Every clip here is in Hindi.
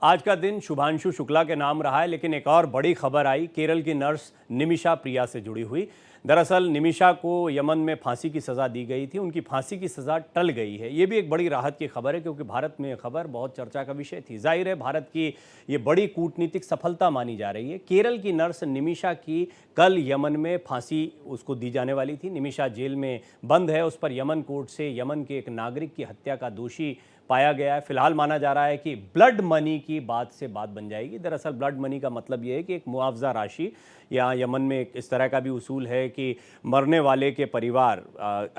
आज का दिन शुभांशु शुक्ला के नाम रहा है, लेकिन एक और बड़ी खबर आई केरल की नर्स निमिषा प्रिया से जुड़ी हुई। दरअसल निमिषा को यमन में फांसी की सज़ा दी गई थी, उनकी फांसी की सज़ा टल गई है। ये भी एक बड़ी राहत की खबर है, क्योंकि भारत में ये खबर बहुत चर्चा का विषय थी। जाहिर है भारत की ये बड़ी कूटनीतिक सफलता मानी जा रही है। केरल की नर्स निमिषा की कल यमन में फांसी उसको दी जाने वाली थी। निमिषा जेल में बंद है, उस पर यमन कोर्ट से यमन के एक नागरिक की हत्या का दोषी पाया गया है। फिलहाल माना जा रहा है कि ब्लड मनी की बात से बात बन जाएगी। दरअसल ब्लड मनी का मतलब ये है कि एक मुआवजा राशि, या यमन में इस तरह का भी उसूल है कि मरने वाले के परिवार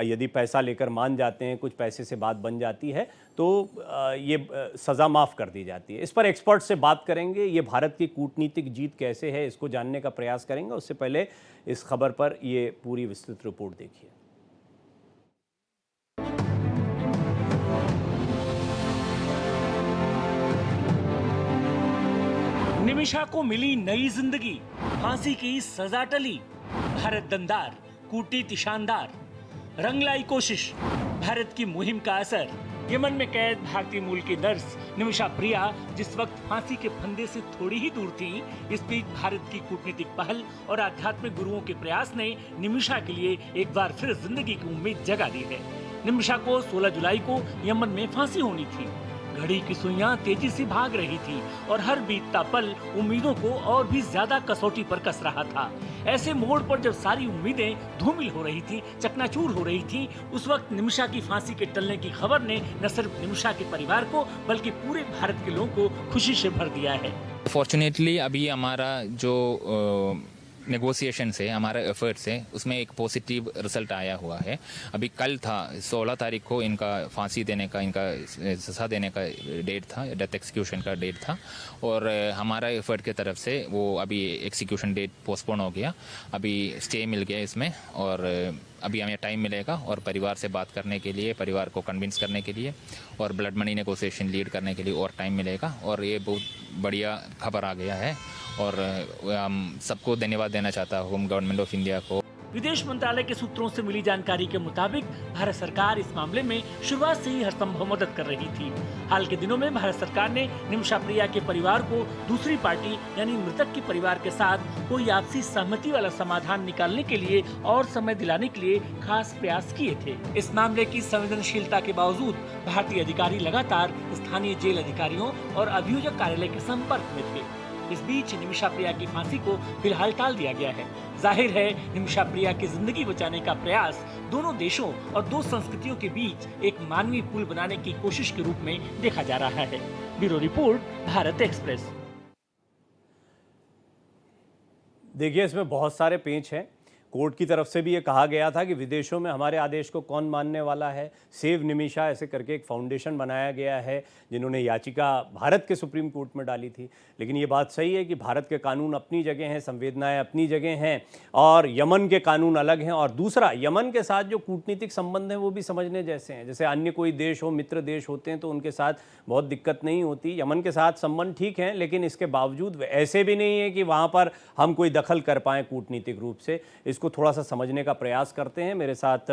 यदि पैसा लेकर मान जाते हैं, कुछ पैसे से बात बन जाती है, तो ये सज़ा माफ़ कर दी जाती है। इस पर एक्सपर्ट से बात करेंगे। ये भारत की कूटनीतिक जीत कैसे है, इसको जानने का प्रयास करेंगे। उससे पहले इस खबर पर ये पूरी विस्तृत रिपोर्ट देखिए। निमिषा को मिली नई जिंदगी, फांसी की सजा टली, भारत दमदार, कूटनीति शानदार, रंग लाई कोशिश, भारत की मुहिम का असर। यमन में कैद भारतीय मूल की नर्स निमिषा प्रिया जिस वक्त फांसी के फंदे से थोड़ी ही दूर थी, इस बीच भारत की कूटनीतिक पहल और आध्यात्मिक गुरुओं के प्रयास ने निमिषा के लिए एक बार फिर जिंदगी की उम्मीद जगा दी है। निमिषा को 16 जुलाई को यमन में फांसी होनी थी। घड़ी की सुइयां तेजी से भाग रही थी और हर बीतता पल उम्मीदों को और भी ज्यादा कसौटी पर कस रहा था। ऐसे मोड़ पर जब सारी उम्मीदें धूमिल हो रही थी, चकनाचूर हो रही थी, उस वक्त निमिषा की फांसी के टलने की खबर ने न सिर्फ निमिषा के परिवार को बल्कि पूरे भारत के लोगों को खुशी से भर दिया है। फॉर्चुनेटली अभी हमारा जो नेगोशिएशन से, हमारा एफर्ट से, उसमें एक पॉजिटिव रिजल्ट आया हुआ है। अभी कल था 16 तारीख को इनका फांसी देने का, इनका सज़ा देने का डेट था, डेथ एक्सिक्यूशन का डेट था, और हमारा एफर्ट की तरफ से वो अभी एक्सिक्यूशन डेट पोस्टपोन हो गया। अभी स्टे मिल गया इसमें, और अभी हमें टाइम मिलेगा और परिवार से बात करने के लिए, परिवार को कन्विंस करने के लिए और ब्लड मनी नेगोशिएशन लीड करने के लिए और टाइम मिलेगा। और ये बहुत बढ़िया खबर आ गया है, और हम सबको धन्यवाद देना चाहता हूँ गवर्नमेंट ऑफ इंडिया को। विदेश मंत्रालय के सूत्रों से मिली जानकारी के मुताबिक भारत सरकार इस मामले में शुरुआत से ही हर संभव मदद कर रही थी। हाल के दिनों में भारत सरकार ने निमिषा प्रिया के परिवार को दूसरी पार्टी यानी मृतक के परिवार के साथ कोई आपसी सहमति वाला समाधान निकालने के लिए और समय दिलाने के लिए खास प्रयास किए थे। इस मामले की संवेदनशीलता के बावजूद भारतीय अधिकारी लगातार स्थानीय जेल अधिकारियों और अभियोजक कार्यालय के संपर्क में थे। इस बीच निमिषा प्रिया की फांसी को फिलहाल टाल दिया गया है। जाहिर है निमिषा प्रिया की जिंदगी बचाने का प्रयास दोनों देशों और दो संस्कृतियों के बीच एक मानवीय पुल बनाने की कोशिश के रूप में देखा जा रहा है। Bureau report, Bharat express. देखिए, इसमें बहुत सारे पेंच हैं। कोर्ट की तरफ से भी ये कहा गया था कि विदेशों में हमारे आदेश को कौन मानने वाला है। सेव निमिषा ऐसे करके एक फाउंडेशन बनाया गया है, जिन्होंने याचिका भारत के सुप्रीम कोर्ट में डाली थी। लेकिन ये बात सही है कि भारत के कानून अपनी जगह हैं, संवेदनाएं अपनी जगह हैं, और यमन के कानून अलग हैं। और दूसरा, यमन के साथ जो कूटनीतिक संबंध हैं वो भी समझने जैसे हैं। जैसे अन्य कोई देश हो, मित्र देश होते हैं, तो उनके साथ बहुत दिक्कत नहीं होती। यमन के साथ संबंध ठीक हैं, लेकिन इसके बावजूद ऐसे भी नहीं है कि वहाँ पर हम कोई दखल कर पाएँ कूटनीतिक रूप से। इसको थोड़ा सा समझने का प्रयास करते हैं। मेरे साथ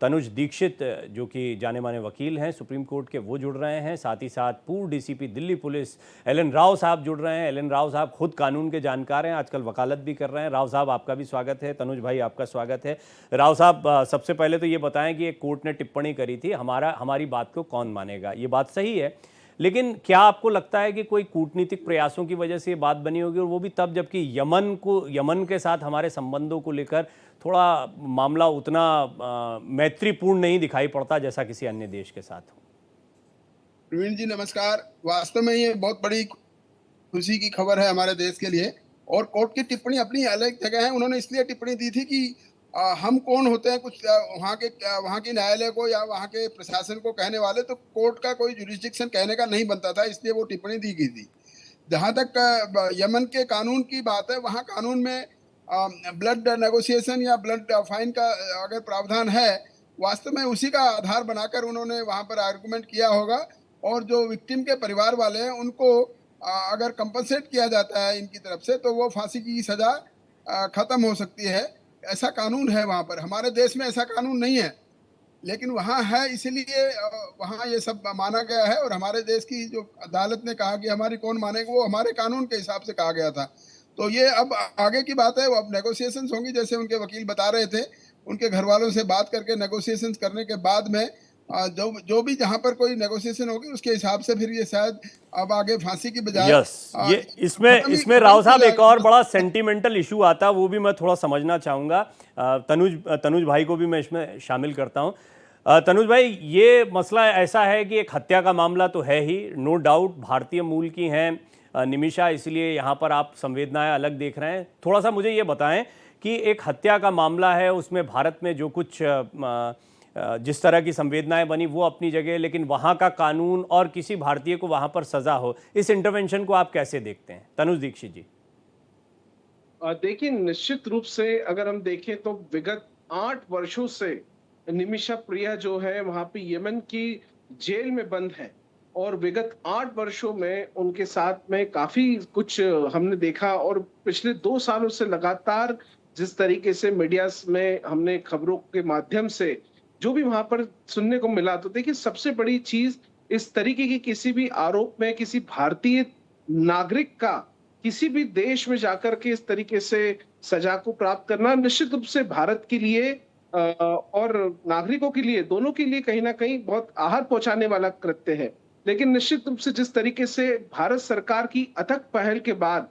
तनुज दीक्षित, जो कि जाने माने वकील हैं सुप्रीम कोर्ट के, वो जुड़ रहे हैं। साथ ही साथ पूर्व DCP Delhi police L N Rao साहब जुड़ रहे हैं। एलन राव साहब खुद कानून के जानकार हैं, आजकल वकालत भी कर रहे हैं। राव साहब, आपका भी स्वागत है। तनुज भाई, आपका स्वागत है। राव साहब, सबसे पहले तो ये बताएं कि एक कोर्ट ने टिप्पणी करी थी, हमारी बात को कौन मानेगा। ये बात सही है, लेकिन क्या आपको लगता है कि कोई कूटनीतिक प्रयासों की वजह से ये बात बनी होगी, और वो भी तब जबकि यमन के साथ हमारे संबंधों को लेकर थोड़ा मामला उतना मैत्रीपूर्ण नहीं दिखाई पड़ता जैसा किसी अन्य देश के साथ हो? प्रवीण जी नमस्कार। वास्तव में ये बहुत बड़ी खुशी की खबर है हमारे देश के लिए, और कोर्ट की टिप्पणी अपनी अलग जगह है। उन्होंने इसलिए टिप्पणी दी थी कि हम कौन होते हैं कुछ वहाँ के न्यायालय को या वहाँ के प्रशासन को कहने वाले, तो कोर्ट का कोई जुरिस्डिक्शन कहने का नहीं बनता था, इसलिए वो टिप्पणी दी गई थी। जहाँ तक यमन के कानून की बात है, वहाँ कानून में ब्लड नेगोशिएशन या ब्लड फाइन का अगर प्रावधान है, वास्तव में उसी का आधार बनाकर उन्होंने वहाँ पर आर्गुमेंट किया होगा। और जो विक्टिम के परिवार वाले हैं उनको अगर कंपनसेट किया जाता है इनकी तरफ से, तो वो फांसी की सजा खत्म हो सकती है। ऐसा कानून है वहाँ पर। हमारे देश में ऐसा कानून नहीं है, लेकिन वहाँ है इसलिए वहाँ ये सब माना गया है। और हमारे देश की जो अदालत ने कहा कि हमारी कौन मानेगा, वो हमारे कानून के हिसाब से कहा गया था। तो ये अब आगे की बात है, वो अब नेगोशिएशंस होंगी, जैसे उनके वकील बता रहे थे। उनके घर वालों से बात करके नेगोशिएशंस करने के बाद में जो भी जहाँ पर कोई नेगोशिएशन होगी उसके हिसाब से फिर ये शायद अब आगे फांसी की बजाय यस, ये इसमें राव साहब एक और बड़ा सेंटिमेंटल इशू आता है, वो भी मैं थोड़ा समझना चाहूँगा। तनुज भाई को भी मैं इसमें शामिल करता हूँ। तनुज भाई, ये मसला ऐसा है कि एक हत्या का मामला तो है ही, नो डाउट भारतीय मूल की हैं निमिषा, इसलिए यहाँ पर आप संवेदनाएं अलग देख रहे हैं। थोड़ा सा मुझे ये बताएं कि एक हत्या का मामला है, उसमें भारत में जो कुछ जिस तरह की संवेदनाएं बनी वो अपनी जगह, लेकिन वहाँ का कानून और किसी भारतीय को वहाँ पर सजा हो, इस इंटरवेंशन को आप कैसे देखते हैं? तनुज दीक्षित जी। देखिए, निश्चित रूप से अगर हम देखें तो विगत 8 वर्षों से निमिषा प्रिया जो है वहां पे यमन की जेल में बंद है। और विगत 8 वर्षों में उनके साथ में काफी कुछ हमने देखा। और पिछले 2 सालों से लगातार जिस तरीके से मीडिया में हमने खबरों के माध्यम से जो भी वहां पर सुनने को मिला, तो देखिए सबसे बड़ी चीज, इस तरीके की किसी भी आरोप में किसी भारतीय नागरिक का किसी भी देश में जाकर के इस तरीके से सजा को प्राप्त करना निश्चित रूप से भारत के लिए और नागरिकों के लिए, दोनों के लिए कहीं ना कहीं बहुत आहत पहुंचाने वाला कृत्य है। लेकिन निश्चित रूप से जिस तरीके से भारत सरकार की अथक पहल के बाद,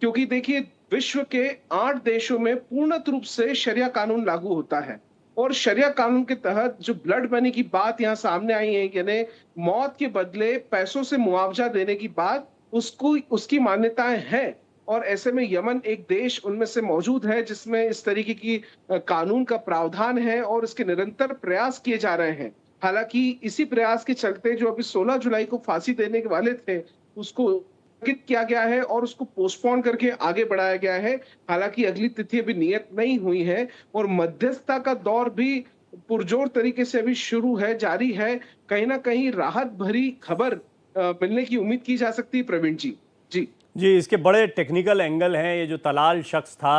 क्योंकि देखिए विश्व के 8 देशों में पूर्ण रूप से शरिया कानून लागू होता है, और शरिया कानून के तहत जो ब्लड मनी की बात यहाँ सामने आई है, यानी मौत के बदले पैसों से मुआवजा देने की बात, उसको उसकी मान्यताएं हैं। और ऐसे में यमन एक देश उनमें से मौजूद है जिसमें इस तरीके की कानून का प्रावधान है और इसके निरंतर प्रयास किए जा रहे हैं। हालांकि इसी प्रयास के चलते जो अभी 16 जुलाई को फांसी देने के वाले थे, उसको स्थगित किया गया है और उसको पोस्टपोन करके आगे बढ़ाया गया है। हालांकि अगली तिथि अभी नियत नहीं हुई है और मध्यस्थता का दौर भी पुरजोर तरीके से अभी शुरू है, जारी है। कहीं ना कहीं राहत भरी खबर मिलने की उम्मीद की जा सकती है, प्रवीण जी। जी, इसके बड़े टेक्निकल एंगल हैं। ये जो तलाल शख्स था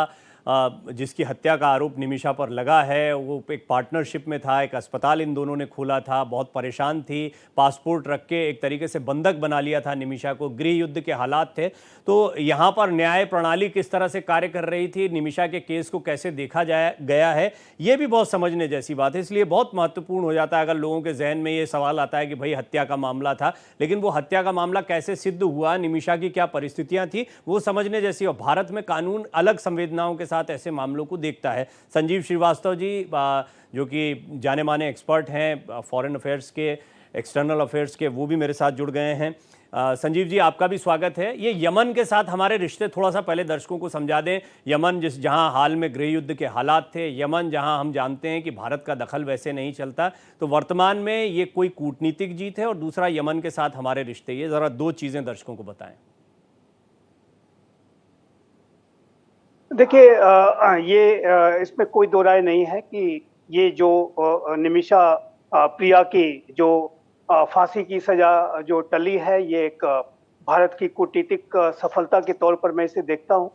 जिसकी हत्या का आरोप निमिषा पर लगा है, वो एक पार्टनरशिप में था, एक अस्पताल इन दोनों ने खोला था, बहुत परेशान थी, पासपोर्ट रख के एक तरीके से बंधक बना लिया था निमिषा को, गृह युद्ध के हालात थे। तो यहाँ पर न्याय प्रणाली किस तरह से कार्य कर रही थी, निमिषा के केस को कैसे देखा गया है, ये भी बहुत समझने जैसी बात है। इसलिए बहुत महत्वपूर्ण हो जाता है अगर लोगों के जहन में ये सवाल आता है कि भाई हत्या का मामला था, लेकिन वो हत्या का मामला कैसे सिद्ध हुआ, निमिषा की क्या परिस्थितियाँ थी, वो समझने जैसी। और भारत में कानून अलग संवेदनाओं के साथ ऐसे मामलों को देखता है। संजीव श्रीवास्तव जी जो कि जाने माने एक्सपर्ट हैं फॉरेन अफेयर्स के, एक्सटर्नल अफेयर्स के, वो भी मेरे साथ जुड़ गए हैं। संजीव जी, आपका भी स्वागत है। ये यमन के साथ हमारे रिश्ते थोड़ा सा पहले दर्शकों को समझा दें। यमन जहां हाल में गृह युद्ध के हालात थे, यमन जहां हम जानते हैं कि भारत का दखल वैसे नहीं चलता, तो वर्तमान में ये कोई कूटनीतिक जीत है और दूसरा यमन के साथ हमारे रिश्ते, ये ज़रा 2 चीज़ें दर्शकों को बताएं। देखिए, ये इसमें कोई दो राय नहीं है कि ये जो निमिषा प्रिया की जो फांसी की सजा जो टली है, ये एक भारत की कूटनीतिक सफलता के तौर पर मैं इसे देखता हूं।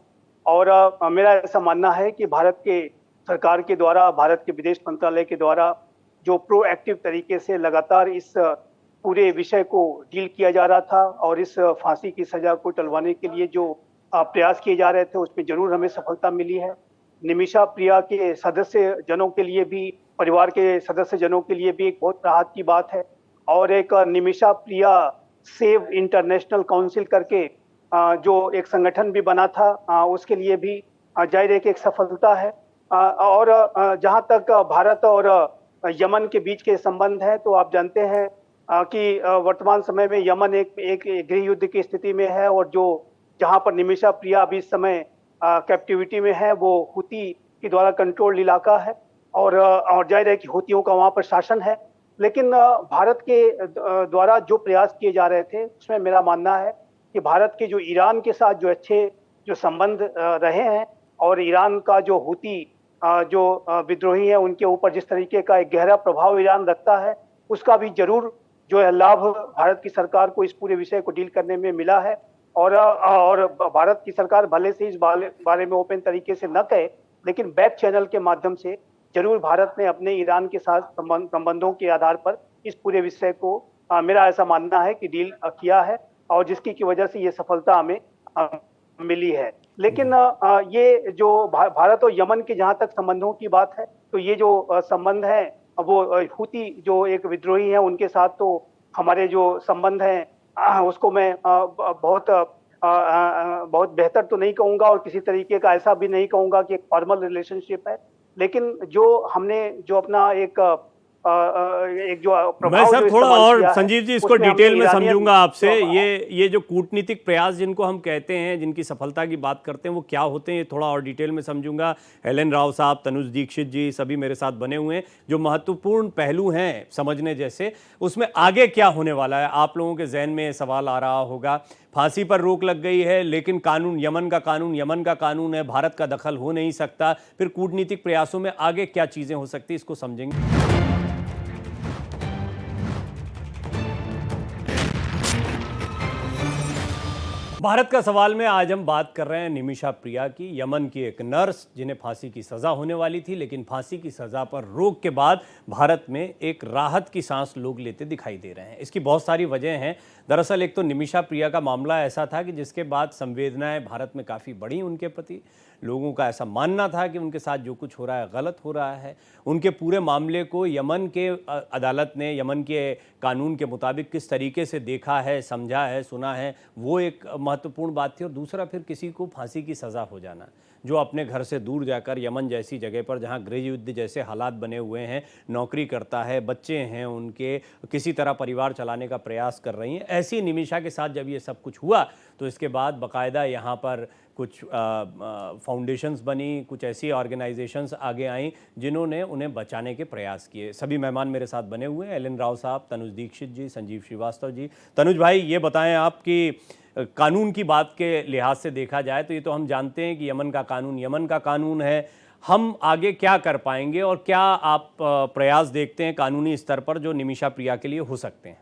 और मेरा ऐसा मानना है कि भारत के सरकार के द्वारा, भारत के विदेश मंत्रालय के द्वारा जो प्रोएक्टिव तरीके से लगातार इस पूरे विषय को डील किया जा रहा था और इस फांसी की सजा को टलवाने के लिए जो प्रयास किए जा रहे थे, उसमें जरूर हमें सफलता मिली है। निमिषा प्रिया के सदस्य जनों के लिए भी, परिवार के सदस्य जनों के लिए भी एक बहुत राहत की बात है। और एक निमिषा प्रिया सेव इंटरनेशनल काउंसिल करके जो एक संगठन भी बना था, उसके लिए भी जाहिर है कि एक सफलता है। और जहां तक भारत और यमन के बीच के संबंध है, तो आप जानते हैं कि वर्तमान समय में यमन एक गृह युद्ध की स्थिति में है, और जो जहां पर निमिषा प्रिया अभी इस समय कैप्टिविटी में है, वो हुती के द्वारा कंट्रोल्ड इलाका है और जाहिर है कि हुतियों का वहां पर शासन है। लेकिन भारत के द्वारा जो प्रयास किए जा रहे थे, उसमें मेरा मानना है कि भारत के जो ईरान के साथ जो अच्छे जो संबंध रहे हैं, और ईरान का जो हुती जो विद्रोही है, उनके ऊपर जिस तरीके का एक गहरा प्रभाव ईरान रखता है, उसका भी जरूर जो है लाभ भारत की सरकार को इस पूरे विषय को डील करने में मिला है। और भारत की सरकार भले से इस बारे में ओपन तरीके से न कहे, लेकिन बैक चैनल के माध्यम से जरूर भारत ने अपने ईरान के साथ संबंधों के आधार पर इस पूरे विषय को मेरा ऐसा मानना है कि डील किया है, और जिसकी की वजह से ये सफलता हमें मिली है। लेकिन ये जो भारत और यमन के जहां तक संबंधों की बात है, तो ये जो संबंध है वो हुती जो एक विद्रोही है उनके साथ तो हमारे जो संबंध हैं उसको मैं बहुत बेहतर तो नहीं कहूंगा, और किसी तरीके का ऐसा भी नहीं कहूंगा कि एक फॉर्मल रिलेशनशिप है। लेकिन जो हमने जो अपना एक जो मैं प्रभाव सर जो थोड़ा इस्तेमाल और किया है, संजीव जी इसको उसमें हमने डिटेल में ईरानियन समझूंगा आपसे। जो- ये जो कूटनीतिक प्रयास जिनको हम कहते हैं, जिनकी सफलता की बात करते हैं, वो क्या होते हैं, ये थोड़ा और डिटेल में समझूंगा। एलन राव साहब, तनुज दीक्षित जी सभी मेरे साथ बने हुए हैं। जो महत्वपूर्ण पहलू हैं समझने जैसे, उसमें आगे क्या होने वाला है, आप लोगों के जहन में सवाल आ रहा होगा। फांसी पर रोक लग गई है, लेकिन कानून यमन का कानून है, भारत का दखल हो नहीं सकता। फिर कूटनीतिक प्रयासों में आगे क्या चीजें हो सकती है, इसको समझेंगे। भारत का सवाल में आज हम बात कर रहे हैं निमिषा प्रिया की, यमन की एक नर्स जिन्हें फांसी की सज़ा होने वाली थी, लेकिन फांसी की सज़ा पर रोक के बाद भारत में एक राहत की सांस लोग लेते दिखाई दे रहे हैं। इसकी बहुत सारी वजह हैं। दरअसल एक तो निमिषा प्रिया का मामला ऐसा था कि जिसके बाद संवेदनाएं भारत में काफ़ी बढ़ी उनके प्रति। लोगों का ऐसा मानना था कि उनके साथ जो कुछ हो रहा है गलत हो रहा है। उनके पूरे मामले को यमन के अदालत ने यमन के कानून के मुताबिक किस तरीके से देखा है, समझा है, सुना है, वो एक महत्वपूर्ण बात थी। और दूसरा फिर किसी को फांसी की सज़ा हो जाना, जो अपने घर से दूर जाकर यमन जैसी जगह पर जहां गृह युद्ध जैसे हालात बने हुए हैं, नौकरी करता है, बच्चे हैं उनके, किसी तरह परिवार चलाने का प्रयास कर रही हैं, ऐसी निमिषा के साथ जब ये सब कुछ हुआ तो इसके बाद बाकायदा यहाँ पर कुछ फाउंडेशंस बनी, कुछ ऐसी ऑर्गेनाइजेशंस आगे आई जिन्होंने उन्हें बचाने के प्रयास किए। सभी मेहमान मेरे साथ बने हुए हैं, एलन राव साहब, तनुज दीक्षित जी, संजीव श्रीवास्तव जी। तनुज भाई, ये बताएं आपकी कानून की बात के लिहाज से देखा जाए तो ये तो हम जानते हैं कि यमन का कानून है। हम आगे क्या कर पाएंगे और क्या आप प्रयास देखते हैं कानूनी स्तर पर जो निमिषा प्रिया के लिए हो सकते हैं?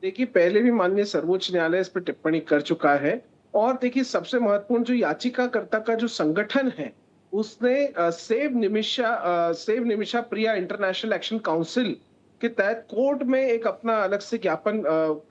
देखिए, पहले भी माननीय सर्वोच्च न्यायालय इस पर टिप्पणी कर चुका है। और देखिए, सबसे महत्वपूर्ण जो याचिकाकर्ता का जो संगठन है, उसने सेव निमिषा प्रिया इंटरनेशनल एक्शन काउंसिल के तहत कोर्ट में एक अपना अलग से ज्ञापन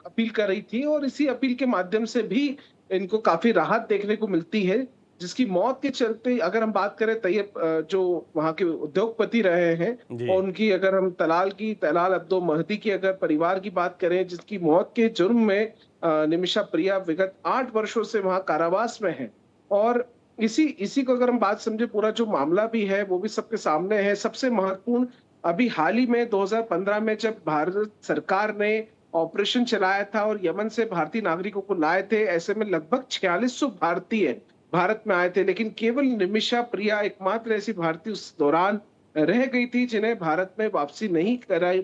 अपील कर रही थी, और इसी अपील के माध्यम से भी इनको काफी राहत देखने को मिलती है। जिसकी मौत के चलते, अगर हम बात करें तैयब जो वहां के उद्योगपति रहे हैं, और उनकी अगर हम तलाल अब्दो महदी की अगर परिवार की बात करें, जिसकी मौत के जुर्म में निमिषा प्रिया विगत 8 वर्षों से वहां कारावास में है। और इसी को अगर हम बात समझे, पूरा जो मामला भी है वो भी सबके सामने है। सबसे महत्वपूर्ण, अभी हाल ही में 2015 में जब भारत सरकार ने ऑपरेशन चलाया था और यमन से भारतीय नागरिकों को लाए थे, ऐसे में लगभग 4600 भारतीय भारत में आए थे, लेकिन केवल निमिषा प्रिया एकमात्र ऐसी भारतीय उस दौरान रह गई थी जिन्हें भारत में वापसी नहीं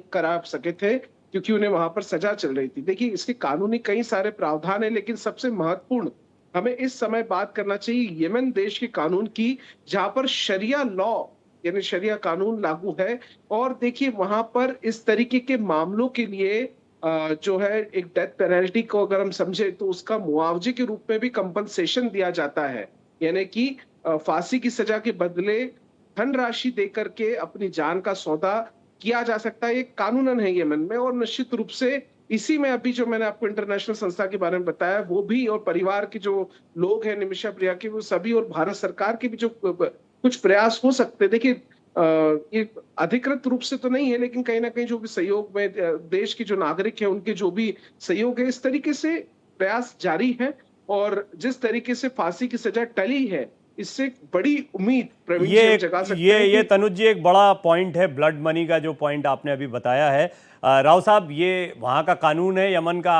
करा सके थे, क्योंकि उन्हें वहां पर सजा चल रही थी। देखिए, इसके कानूनी कई सारे प्रावधान है, लेकिन सबसे महत्वपूर्ण हमें इस समय बात करना चाहिए यमन देश के कानून की, जहां पर शरिया लॉ यानी शरिया कानून लागू है। और देखिए, वहां पर इस तरीके के मामलों के लिए जो है एक डेथ पेनल्टी को अगर हम समझे तो उसका मुआवजे के रूप में भी कंपनसेशन दिया जाता है, यानी कि फांसी की सजा के बदले धनराशि देकर के अपनी जान का सौदा किया जा सकता है। ये कानूनन है यमन में। और निश्चित रूप से इसी में अभी जो मैंने आपको इंटरनेशनल संस्था के बारे में बताया, वो भी, और परिवार के जो लोग हैं निमिषा प्रिया के, वो सभी, और भारत सरकार के भी जो कुछ प्रयास हो सकते हैं। देखिए, ये अधिकृत रूप से तो नहीं है, लेकिन कहीं ना कहीं जो भी सहयोग में देश के जो नागरिक हैं उनके जो भी सहयोग है, इस तरीके से प्रयास जारी है। और जिस तरीके से फांसी की सजा टली है, इससे बड़ी उम्मीद प्रवीण जी हम जगा सकते हैं। ये तनुज जी एक बड़ा पॉइंट है, ब्लड मनी का जो पॉइंट आपने अभी बताया है। राव साहब, ये वहाँ का कानून है यमन का।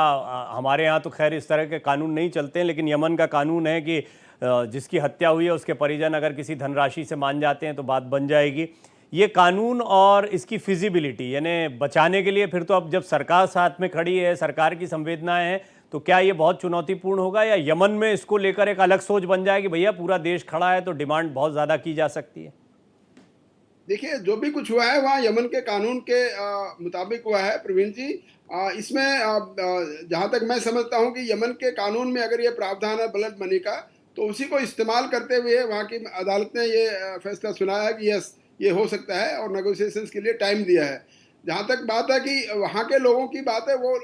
हमारे यहाँ तो खैर इस तरह के कानून नहीं चलते हैं, लेकिन यमन का कानून है कि जिसकी हत्या हुई है उसके परिजन अगर किसी धनराशि से मान जाते हैं तो बात बन जाएगी। ये कानून और इसकी फिजिबिलिटी, यानी बचाने के लिए फिर तो अब जब सरकार साथ में खड़ी है, सरकार की संवेदनाएं हैं, तो क्या ये बहुत चुनौतीपूर्ण होगा, या यमन में इसको लेकर एक अलग सोच बन जाए कि भैया पूरा देश खड़ा है तो डिमांड बहुत ज़्यादा की जा सकती है? देखिए, जो भी कुछ हुआ है वहाँ यमन के कानून के मुताबिक हुआ है प्रवीण जी। इसमें जहाँ तक मैं समझता हूँ कि यमन के कानून में अगर ये प्रावधान है ब्लड मनी का, तो उसी को इस्तेमाल करते हुए वहाँ की अदालत ने ये फैसला सुनाया कि यस, ये हो सकता है और नेगोशिएशंस के लिए टाइम दिया है। जहाँ तक बात है कि वहाँ के लोगों की बात है, वो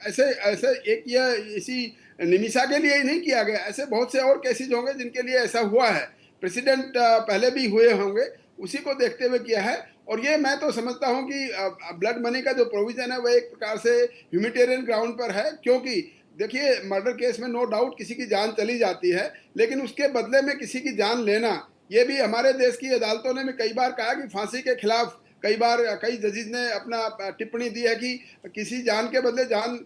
ऐसे ऐसे एक ये इसी निमिषा के लिए ही नहीं किया गया, ऐसे बहुत से और केसेज होंगे जिनके लिए ऐसा हुआ है। प्रेसिडेंट पहले भी हुए होंगे, उसी को देखते हुए किया है। और ये मैं तो समझता हूँ कि ब्लड मनी का जो प्रोविजन है वह एक प्रकार से ह्यूमैनिटेरियन ग्राउंड पर है, क्योंकि देखिए मर्डर केस में नो डाउट किसी की जान चली जाती है, लेकिन उसके बदले में किसी की जान लेना, ये भी हमारे देश की अदालतों ने भी कई बार कहा कि फांसी के खिलाफ कई बार कई जजेस ने अपना टिप्पणी दी है कि किसी जान के बदले जान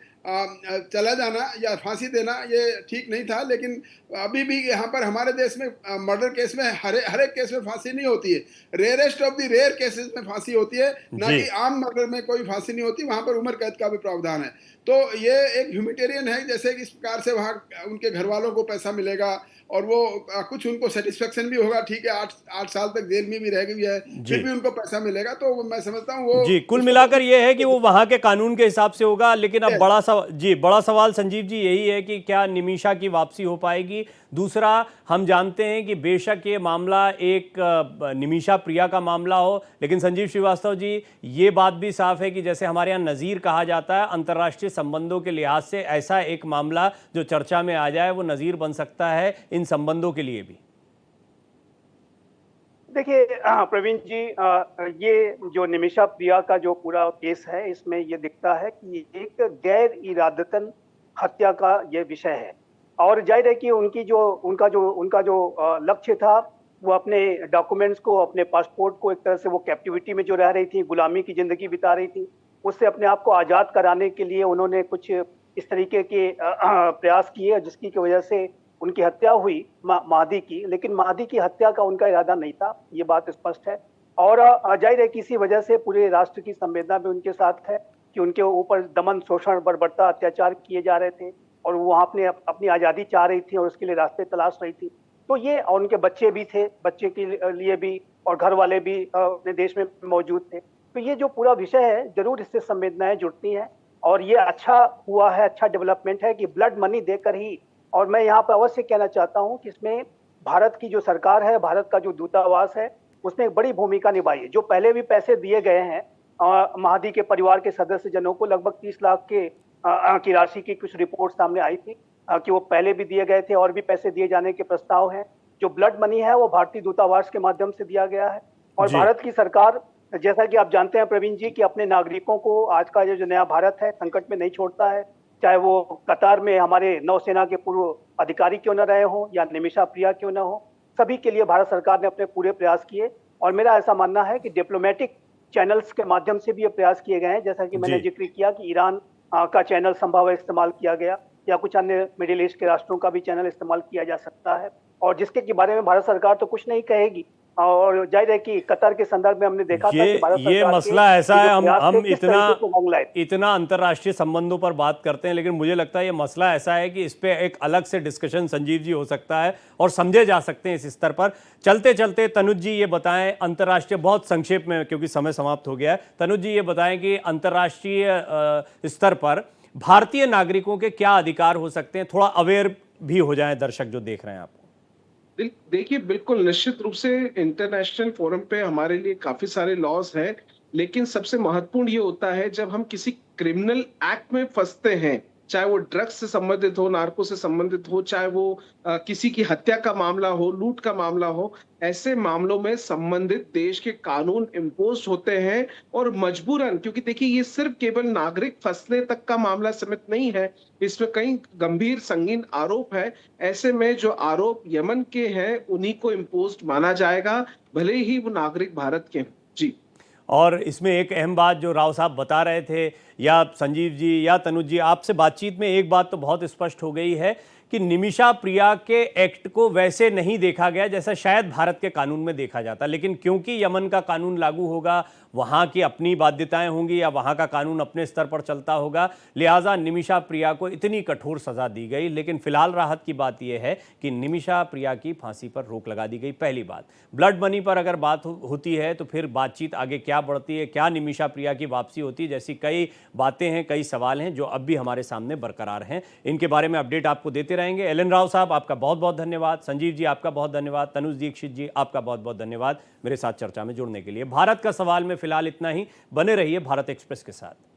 चला जाना या फांसी देना ये ठीक नहीं था। लेकिन अभी भी यहाँ पर हमारे देश में मर्डर केस में हर एक केस में फांसी नहीं होती है। Rarest of the rare cases में फांसी होती है, ना कि आम मर्डर में कोई फांसी नहीं होती। वहाँ पर उम्र कैद का भी प्रावधान है। तो ये एक ह्यूमैनिटेरियन है, जैसे कि इस प्रकार से वहाँ उनके घर वालों को पैसा मिलेगा और वो कुछ उनको सेटिस्फेक्शन भी होगा, ठीक है 8 साल तक जेल में भी रह गई है, फिर भी उनको पैसा मिलेगा। तो मैं समझता हूँ वो जी, कुल मिलाकर ये है कि वो वहां के कानून के हिसाब से होगा। लेकिन अब बड़ा सवाल संजीव जी यही है कि क्या निमिषा की वापसी हो पाएगी। दूसरा, हम जानते हैं कि बेशक ये मामला एक निमिषा प्रिया का मामला हो, लेकिन संजीव श्रीवास्तव जी ये बात भी साफ है कि जैसे हमारे यहाँ नज़ीर कहा जाता है, अंतर्राष्ट्रीय संबंधों के लिहाज से ऐसा एक मामला जो चर्चा में आ जाए वो नज़ीर बन सकता है इन संबंधों के लिए भी। देखिए प्रवीण जी, ये जो निमिषा प्रिया का जो पूरा केस है, इसमें ये दिखता है कि एक गैर इरादतन हत्या का ये विषय है। और जाहिर है कि उनका जो लक्ष्य था, वो अपने डॉक्यूमेंट्स को, अपने पासपोर्ट को, एक तरह से वो कैप्टिविटी में जो रह रही थी, गुलामी की जिंदगी बिता रही थी, उससे अपने आप को आज़ाद कराने के लिए उन्होंने कुछ इस तरीके के प्रयास किए, जिसकी की वजह से उनकी हत्या हुई महदी की। लेकिन महदी की हत्या का उनका इरादा नहीं था, ये बात स्पष्ट है। और जाहिर है कि इसी वजह से पूरे राष्ट्र की संवेदना भी उनके साथ है कि उनके ऊपर दमन, शोषण, बर्बरता, अत्याचार किए जा रहे थे और वो वहाँ अपनी आज़ादी चाह रही थी और उसके लिए रास्ते तलाश रही थी। तो ये, और उनके बच्चे भी थे, बच्चे के लिए भी और घर वाले भी अपने देश में मौजूद थे। तो ये जो पूरा विषय है, जरूर इससे संवेदनाएं जुड़ती हैं और ये अच्छा हुआ है, अच्छा डेवलपमेंट है कि ब्लड मनी देकर ही। और मैं यहाँ पर अवश्य कहना चाहता हूँ कि इसमें भारत की जो सरकार है, भारत का जो दूतावास है, उसने एक बड़ी भूमिका निभाई है। जो पहले भी पैसे दिए गए हैं महदी के परिवार के सदस्य जनों को, लगभग 30 लाख की राशि की कुछ रिपोर्ट सामने आई थी कि वो पहले भी दिए गए थे और भी पैसे दिए जाने के प्रस्ताव हैं। जो ब्लड मनी है वो भारतीय दूतावास के माध्यम से दिया गया है। और भारत की सरकार, जैसा कि आप जानते हैं प्रवीण जी, कि अपने नागरिकों को आज का जो नया भारत है संकट में नहीं छोड़ता है। चाहे वो कतार में हमारे नौसेना के पूर्व अधिकारी क्यों न रहे हों या निमिषा प्रिया क्यों न हो, सभी के लिए भारत सरकार ने अपने पूरे प्रयास किए। और मेरा ऐसा मानना है कि डिप्लोमेटिक चैनल्स के माध्यम से भी ये प्रयास किए गए हैं। जैसा कि मैंने जिक्र किया कि ईरान का चैनल संभव इस्तेमाल किया गया, या कुछ अन्य मिडिल ईस्ट के राष्ट्रों का भी चैनल इस्तेमाल किया जा सकता है, और जिसके के बारे में भारत सरकार तो कुछ नहीं कहेगी। और जाहिर है कि कतर के संदर्भ में हमने देखा था कि भारत ये सरकार मसला ऐसा है, हम इतना इतना अंतर्राष्ट्रीय संबंधों पर बात करते हैं, लेकिन मुझे लगता है ये मसला ऐसा है कि इस पे एक अलग से डिस्कशन संजीव जी हो सकता है और समझे जा सकते हैं इस स्तर पर। चलते चलते तनुज जी ये बताएं, अंतर्राष्ट्रीय, बहुत संक्षेप में क्योंकि समय समाप्त हो गया है, तनुज जी ये बताएं कि अंतर्राष्ट्रीय स्तर पर भारतीय नागरिकों के क्या अधिकार हो सकते हैं, थोड़ा अवेयर भी हो जाएं दर्शक जो देख रहे हैं आपको। देखिए, बिल्कुल निश्चित रूप से इंटरनेशनल फोरम पे हमारे लिए काफी सारे लॉज हैं, लेकिन सबसे महत्वपूर्ण ये होता है जब हम किसी क्रिमिनल एक्ट में फंसते हैं, चाहे वो ड्रग्स से संबंधित हो, नार्को से संबंधित हो, चाहे वो किसी की हत्या का मामला हो, लूट का मामला हो, ऐसे मामलों में संबंधित देश के कानून इम्पोज होते हैं और मजबूरन, क्योंकि देखिए ये सिर्फ केवल नागरिक फंसने तक का मामला सीमित नहीं है, इसमें कई गंभीर संगीन आरोप है। ऐसे में जो आरोप यमन के हैं उन्हीं को इम्पोज माना जाएगा, भले ही वो नागरिक भारत के हैं। जी। और इसमें एक अहम बात जो राव साहब बता रहे थे, या संजीव जी या तनुज जी, आपसे बातचीत में एक बात तो बहुत स्पष्ट हो गई है कि निमिषा प्रिया के एक्ट को वैसे नहीं देखा गया जैसा शायद भारत के कानून में देखा जाता, लेकिन क्योंकि यमन का कानून लागू होगा, वहाँ की अपनी बाध्यताएं होंगी या वहाँ का कानून अपने स्तर पर चलता होगा, लिहाजा निमिषा प्रिया को इतनी कठोर सज़ा दी गई। लेकिन फिलहाल राहत की बात यह है कि निमिषा प्रिया की फांसी पर रोक लगा दी गई। पहली बात, ब्लड मनी पर अगर बात होती है तो फिर बातचीत आगे क्या बढ़ती है, क्या निमिषा प्रिया की वापसी होती है, जैसी कई बातें हैं, कई सवाल हैं जो अब भी हमारे सामने बरकरार हैं। इनके बारे में अपडेट आपको देते रहेंगे। एलन राव साहब, आपका बहुत बहुत धन्यवाद। संजीव जी, आपका बहुत धन्यवाद। तनुज दीक्षित जी, आपका बहुत बहुत धन्यवाद मेरे साथ चर्चा में जुड़ने के लिए। भारत का सवाल में फिलहाल इतना ही। बने रहिए भारत एक्सप्रेस के साथ।